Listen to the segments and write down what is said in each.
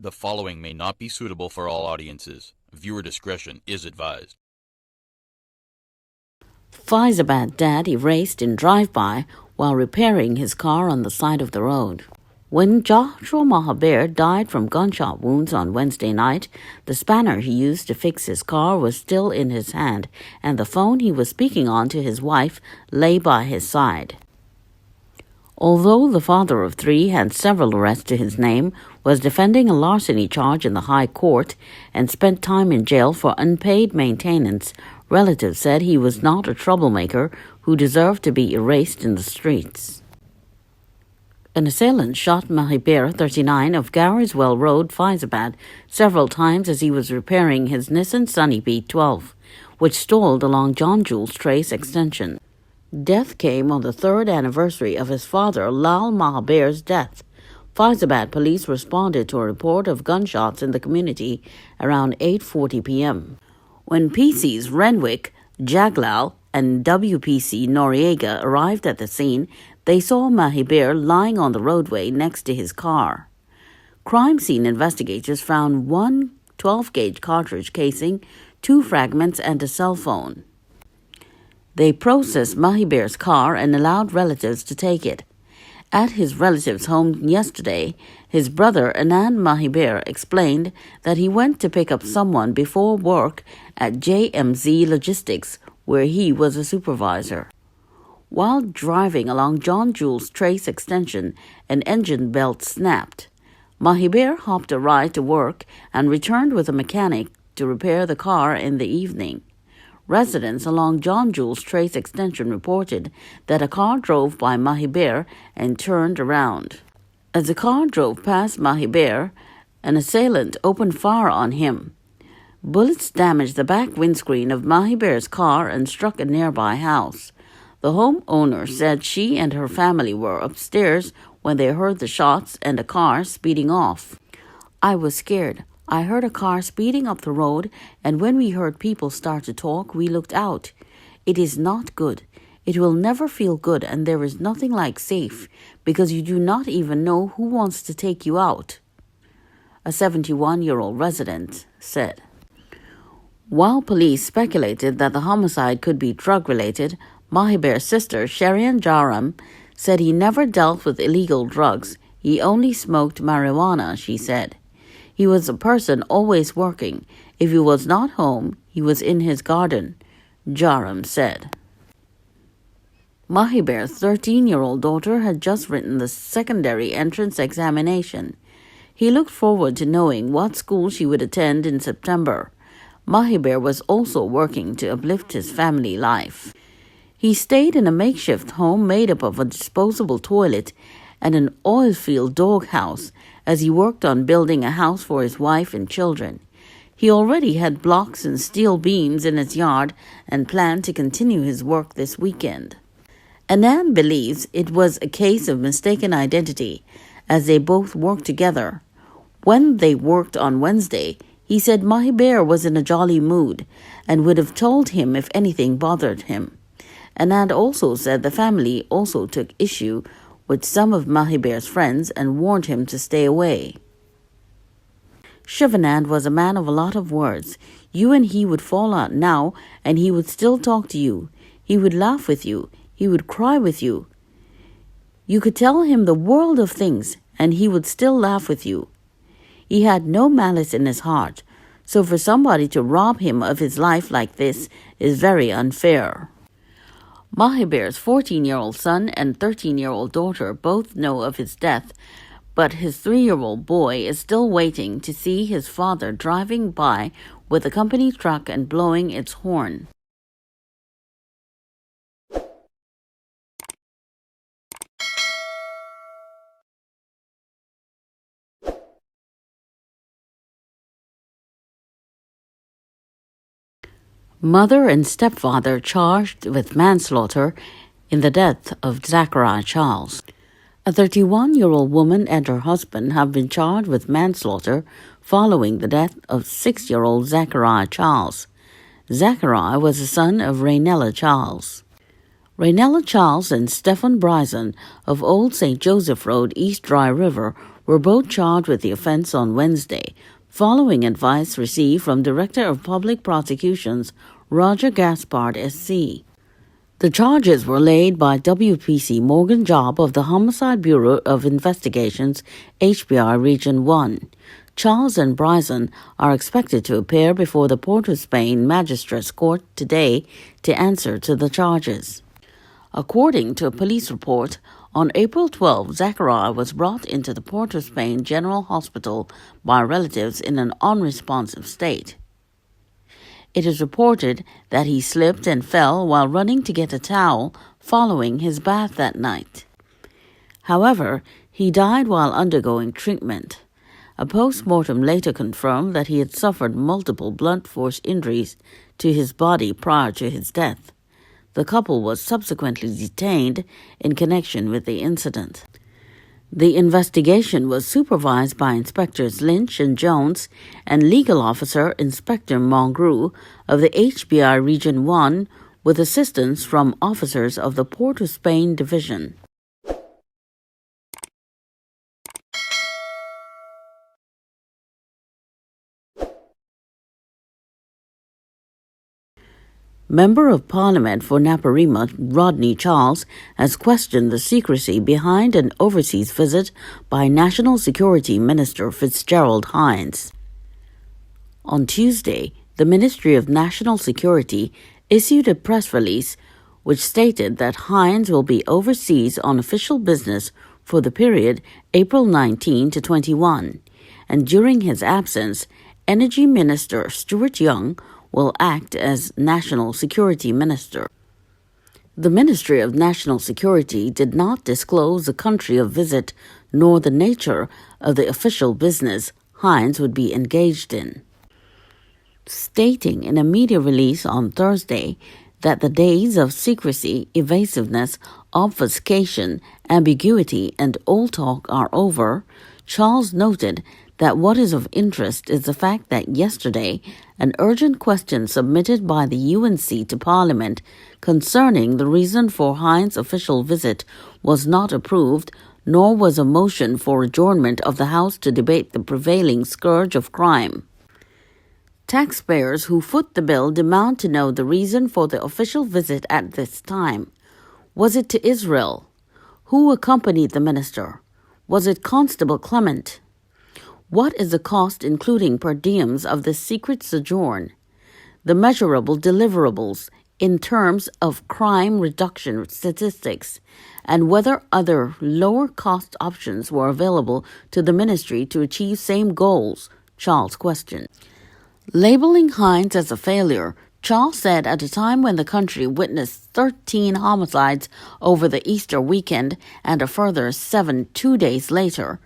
The following may not be suitable for all audiences. Viewer discretion is advised. Fitzgerald dad erased in drive-by while repairing his car on the side of the road. When Joshua Mahabir died from gunshot wounds on Wednesday night, the spanner he used to fix his car was still in his hand, and the phone he was speaking on to his wife lay by his side. Although the father of three had several arrests to his name, was defending a larceny charge in the High Court, and spent time in jail for unpaid maintenance, relatives said he was not a troublemaker who deserved to be erased in the streets. An assailant shot Mahabir, 39, of Garriswell Road, Fitzgerald, several times as he was repairing his Nissan Sunny B12, which stalled along John Jules Trace Extension. Death came on the third anniversary of his father, Lal Mahabir's death. Fitzgerald police responded to a report of gunshots in the community around 8:40 p.m. When PC's Renwick, Jaglal, and WPC Noriega arrived at the scene, they saw Mahabir lying on the roadway next to his car. Crime scene investigators found one 12-gauge cartridge casing, 2 fragments, and a cell phone. They processed Mahabir's car and allowed relatives to take it. At his relative's home yesterday, his brother Anand Mahabir explained that he went to pick up someone before work at JMZ Logistics, where he was a supervisor. While driving along John Jules Trace Extension, an engine belt snapped. Mahabir hopped a ride to work and returned with a mechanic to repair the car in the evening. Residents along John Jules Trace Extension reported that a car drove by Mahabir and turned around. As the car drove past Mahabir, an assailant opened fire on him. Bullets damaged the back windscreen of Mahabir's car and struck a nearby house. The homeowner said she and her family were upstairs when they heard the shots and a car speeding off. "I was scared. I heard a car speeding up the road, and when we heard people start to talk, we looked out. It is not good. It will never feel good, and there is nothing like safe, because you do not even know who wants to take you out," a 71-year-old resident said. While police speculated that the homicide could be drug-related, Mahabir's sister, Sherian Jaram, said he never dealt with illegal drugs. He only smoked marijuana, she said. He was a person always working. If he was not home, he was in his garden, Jaram said. Mahabir's 13-year-old daughter had just written the secondary entrance examination. He looked forward to knowing what school she would attend in September. Mahabir was also working to uplift his family life. He stayed in a makeshift home made up of a disposable toilet and an oil-field doghouse as he worked on building a house for his wife and children. He already had blocks and steel beams in his yard and planned to continue his work this weekend. Anand believes it was a case of mistaken identity, as they both worked together. When they worked on Wednesday, he said Mahabir was in a jolly mood and would have told him if anything bothered him. Anand also said the family also took issue with some of Mahabir's friends and warned him to stay away. Shivanand was a man of a lot of words. You and he would fall out now, and he would still talk to you. He would laugh with you. He would cry with you. You could tell him the world of things, and he would still laugh with you. He had no malice in his heart, so for somebody to rob him of his life like this is very unfair. Mahabir's 14-year-old son and 13-year-old daughter both know of his death, but his 3-year-old boy is still waiting to see his father driving by with a company truck and blowing its horn. Mother and stepfather charged with manslaughter in the death of Zachariah Charles. A 31-year-old woman and her husband have been charged with manslaughter following the death of 6-year-old Zachariah Charles. Zachariah was the son of Raynella Charles. Raynella Charles and Stephen Bryson of Old St. Joseph Road, East Dry River, were both charged with the offense on Wednesday, following advice received from Director of Public Prosecutions Roger Gaspard SC. The charges were laid by WPC Morgan Job of the Homicide Bureau of Investigations, HBR Region 1. Charles and Bryson are expected to appear before the Port of Spain Magistrates Court today to answer to the charges. According to a police report, on April 12, Zachariah was brought into the Port of Spain General Hospital by relatives in an unresponsive state. It is reported that he slipped and fell while running to get a towel following his bath that night. However, he died while undergoing treatment. A post-mortem later confirmed that he had suffered multiple blunt force injuries to his body prior to his death. The couple was subsequently detained in connection with the incident. The investigation was supervised by Inspectors Lynch and Jones and Legal Officer Inspector Mongrou of the HBR Region 1 with assistance from officers of the Port of Spain Division. Member of Parliament for Naparima Rodney Charles has questioned the secrecy behind an overseas visit by National Security Minister Fitzgerald Hines. On Tuesday, the Ministry of National Security issued a press release which stated that Hines will be overseas on official business for the period April 19 to 21, and during his absence, Energy Minister Stuart Young will act as National Security Minister. The Ministry of National Security did not disclose the country of visit nor the nature of the official business Hines would be engaged in. Stating in a media release on Thursday that the days of secrecy, evasiveness, obfuscation, ambiguity, and old talk are over, Charles noted that what is of interest is the fact that yesterday, an urgent question submitted by the UNC to Parliament concerning the reason for Hines' official visit was not approved, nor was a motion for adjournment of the House to debate the prevailing scourge of crime. Taxpayers who foot the bill demand to know the reason for the official visit at this time. Was it to Israel? Who accompanied the minister? Was it Constable Clement? What is the cost, including per diems, of this secret sojourn? The measurable deliverables in terms of crime reduction statistics, and whether other lower-cost options were available to the ministry to achieve same goals, Charles questioned. Labeling Hines as a failure, Charles said at a time when the country witnessed 13 homicides over the Easter weekend and a further 7 2 days later,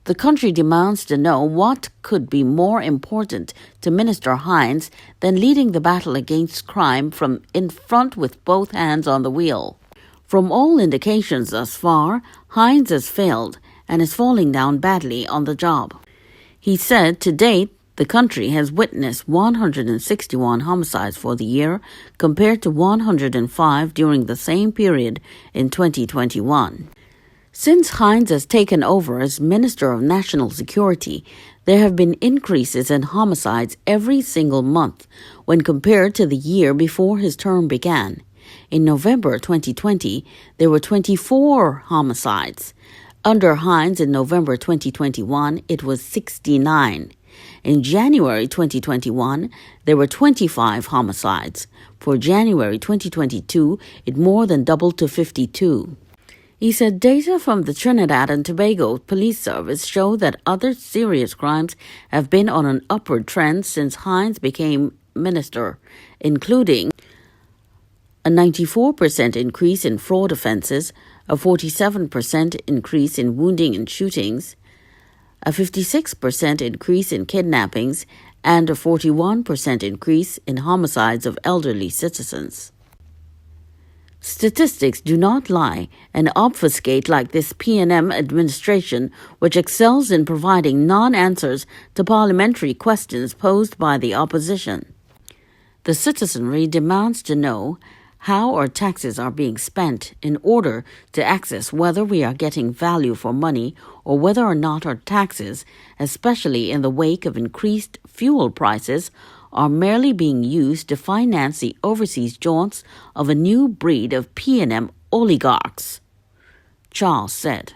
the country demands to know what could be more important to Minister Hines than leading the battle against crime from in front with both hands on the wheel. From all indications thus far, Hines has failed and is falling down badly on the job. He said to date, the country has witnessed 161 homicides for the year compared to 105 during the same period in 2021. Since Hines has taken over as Minister of National Security, there have been increases in homicides every single month when compared to the year before his term began. In November 2020, there were 24 homicides. Under Hines in November 2021, it was 69. In January 2021, there were 25 homicides. For January 2022, it more than doubled to 52. He said data from the Trinidad and Tobago Police Service show that other serious crimes have been on an upward trend since Hines became minister, including a 94% increase in fraud offences, a 47% increase in wounding and shootings, a 56% increase in kidnappings, and a 41% increase in homicides of elderly citizens. Statistics do not lie and obfuscate like this PNM administration, which excels in providing non-answers to parliamentary questions posed by the opposition. The citizenry demands to know how our taxes are being spent in order to access whether we are getting value for money or whether or not our taxes, especially in the wake of increased fuel prices, are merely being used to finance the overseas jaunts of a new breed of P&M oligarchs, Charles said.